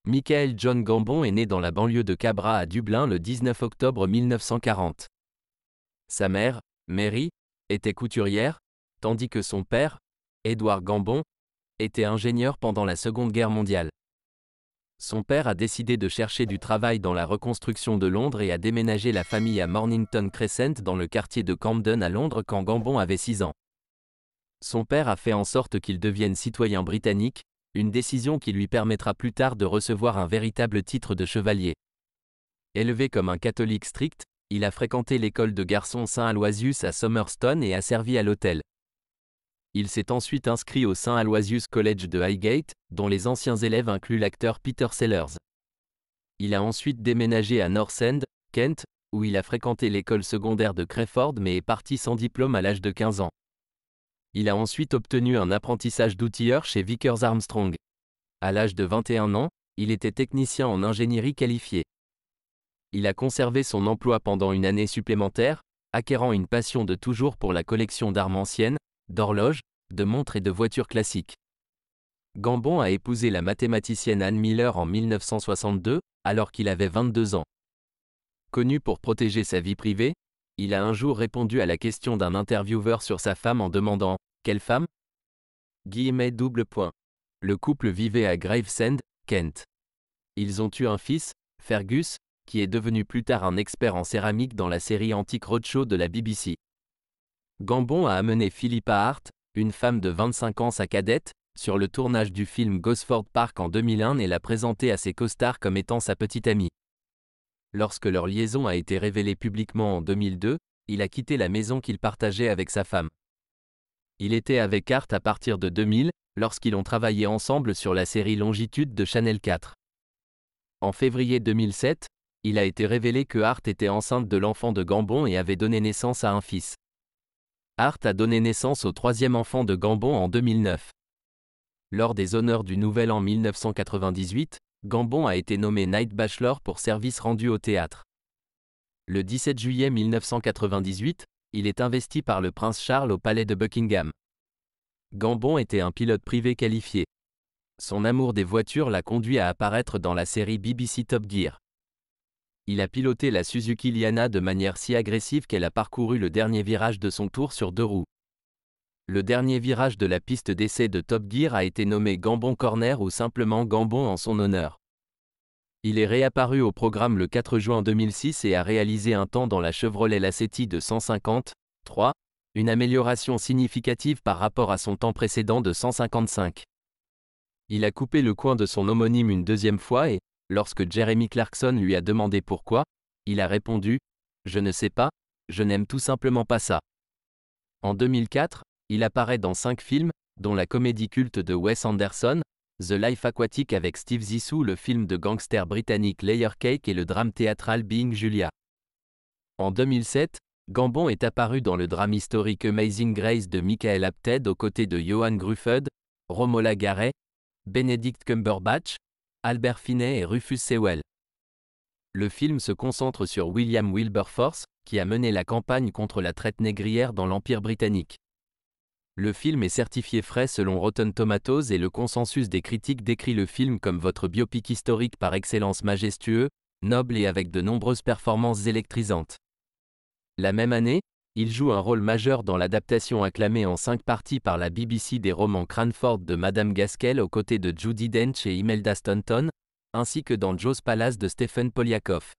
Michael John Gambon est né dans la banlieue de Cabra à Dublin le 19 octobre 1940. Sa mère, Mary, était couturière, tandis que son père, Edward Gambon, était ingénieur pendant la Seconde Guerre mondiale. Son père a décidé de chercher du travail dans la reconstruction de Londres et a déménagé la famille à Mornington Crescent dans le quartier de Camden à Londres quand Gambon avait 6 ans. Son père a fait en sorte qu'il devienne citoyen britannique, une décision qui lui permettra plus tard de recevoir un véritable titre de chevalier. Élevé comme un catholique strict, il a fréquenté l'école de garçons Saint Aloysius à Somerstone et a servi à l'hôtel. Il s'est ensuite inscrit au Saint Aloysius College de Highgate, dont les anciens élèves incluent l'acteur Peter Sellers. Il a ensuite déménagé à North End, Kent, où il a fréquenté l'école secondaire de Crayford mais est parti sans diplôme à l'âge de 15 ans. Il a ensuite obtenu un apprentissage d'outilleur chez Vickers Armstrong. À l'âge de 21 ans, il était technicien en ingénierie qualifié. Il a conservé son emploi pendant une année supplémentaire, acquérant une passion de toujours pour la collection d'armes anciennes, d'horloges, de montres et de voitures classiques. Gambon a épousé la mathématicienne Anne Miller en 1962, alors qu'il avait 22 ans. Connu pour protéger sa vie privée, il a un jour répondu à la question d'un intervieweur sur sa femme en demandant « Quelle femme ?» Le couple vivait à Gravesend, Kent. Ils ont eu un fils, Fergus, qui est devenu plus tard un expert en céramique dans la série Antique Roadshow de la BBC. Gambon a amené Philippa Hart, une femme de 25 ans sa cadette, sur le tournage du film Gosford Park en 2001 et l'a présentée à ses costards comme étant sa petite amie. Lorsque leur liaison a été révélée publiquement en 2002, il a quitté la maison qu'il partageait avec sa femme. Il était avec Hart à partir de 2000, lorsqu'ils ont travaillé ensemble sur la série Longitude de Channel 4. En février 2007, il a été révélé que Hart était enceinte de l'enfant de Gambon et avait donné naissance à un fils. Hart a donné naissance au troisième enfant de Gambon en 2009. Lors des honneurs du Nouvel An 1998, Gambon a été nommé Knight Bachelor pour service rendu au théâtre. Le 17 juillet 1998, il est investi par le prince Charles au palais de Buckingham. Gambon était un pilote privé qualifié. Son amour des voitures l'a conduit à apparaître dans la série BBC Top Gear. Il a piloté la Suzuki Liana de manière si agressive qu'elle a parcouru le dernier virage de son tour sur 2 roues. Le dernier virage de la piste d'essai de Top Gear a été nommé Gambon Corner ou simplement Gambon en son honneur. Il est réapparu au programme le 4 juin 2006 et a réalisé un temps dans la Chevrolet Lacetti de 150,3, une amélioration significative par rapport à son temps précédent de 155. Il a coupé le coin de son homonyme une deuxième fois et, lorsque Jeremy Clarkson lui a demandé pourquoi, il a répondu « Je ne sais pas, je n'aime tout simplement pas ça ». En 2004, il apparaît dans 5 films, dont la comédie culte de Wes Anderson, The Life Aquatic avec Steve Zissou, le film de gangster britannique Layer Cake et le drame théâtral Being Julia. En 2007, Gambon est apparu dans le drame historique Amazing Grace de Michael Apted aux côtés de Johan Gruffud, Romola Garai, Benedict Cumberbatch, Albert Finney et Rufus Sewell. Le film se concentre sur William Wilberforce, qui a mené la campagne contre la traite négrière dans l'Empire britannique. Le film est certifié frais selon Rotten Tomatoes et le consensus des critiques décrit le film comme votre biopic historique par excellence majestueux, noble et avec de nombreuses performances électrisantes. La même année, il joue un rôle majeur dans l'adaptation acclamée en 5 parties par la BBC des romans Cranford de Madame Gaskell aux côtés de Judi Dench et Imelda Staunton, ainsi que dans Joe's Palace de Stephen Poliakoff.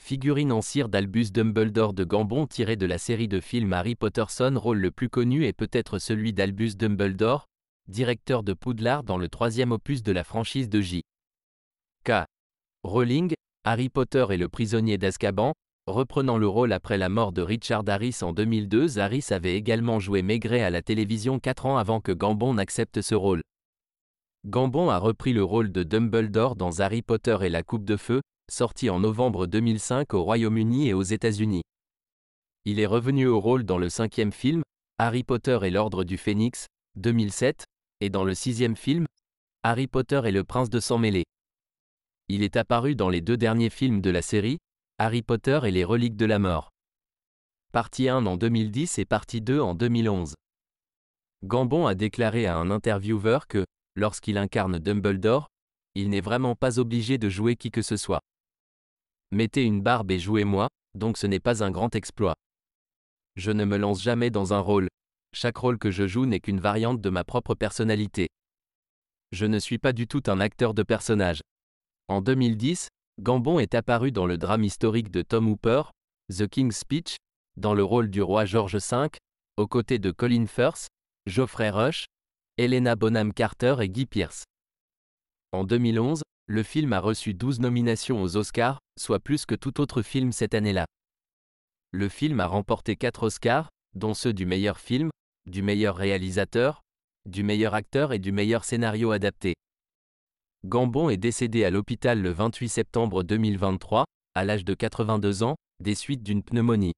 Figurine en cire d'Albus Dumbledore de Gambon tirée de la série de films Harry Potter. Son rôle le plus connu est peut-être celui d'Albus Dumbledore, directeur de Poudlard dans le 3e opus de la franchise de J.K. Rowling, Harry Potter et le prisonnier d'Azkaban. Reprenant le rôle après la mort de Richard Harris en 2002, Harris avait également joué Maigret à la télévision 4 ans avant que Gambon n'accepte ce rôle. Gambon a repris le rôle de Dumbledore dans Harry Potter et la Coupe de Feu, sorti en novembre 2005 au Royaume-Uni et aux États-Unis. Il est revenu au rôle dans le 5e film, Harry Potter et l'Ordre du Phénix, 2007, et dans le 6e film, Harry Potter et le Prince de Sang Mêlé. Il est apparu dans les 2 derniers films de la série, Harry Potter et les Reliques de la Mort. Partie 1 en 2010 et partie 2 en 2011. Gambon a déclaré à un intervieweur que, lorsqu'il incarne Dumbledore, Il n'est vraiment pas obligé de jouer qui que ce soit. Mettez une barbe et jouez-moi, donc ce n'est pas un grand exploit. Je ne me lance jamais dans un rôle. Chaque rôle que je joue n'est qu'une variante de ma propre personnalité. Je ne suis pas du tout un acteur de personnage. En 2010, Gambon est apparu dans le drame historique de Tom Hooper, The King's Speech, dans le rôle du roi George V, aux côtés de Colin Firth, Geoffrey Rush, Helena Bonham Carter et Guy Pearce. En 2011, le film a reçu 12 nominations aux Oscars, soit plus que tout autre film cette année-là. Le film a remporté 4 Oscars, dont ceux du meilleur film, du meilleur réalisateur, du meilleur acteur et du meilleur scénario adapté. Gambon est décédé à l'hôpital le 28 septembre 2023, à l'âge de 82 ans, des suites d'une pneumonie.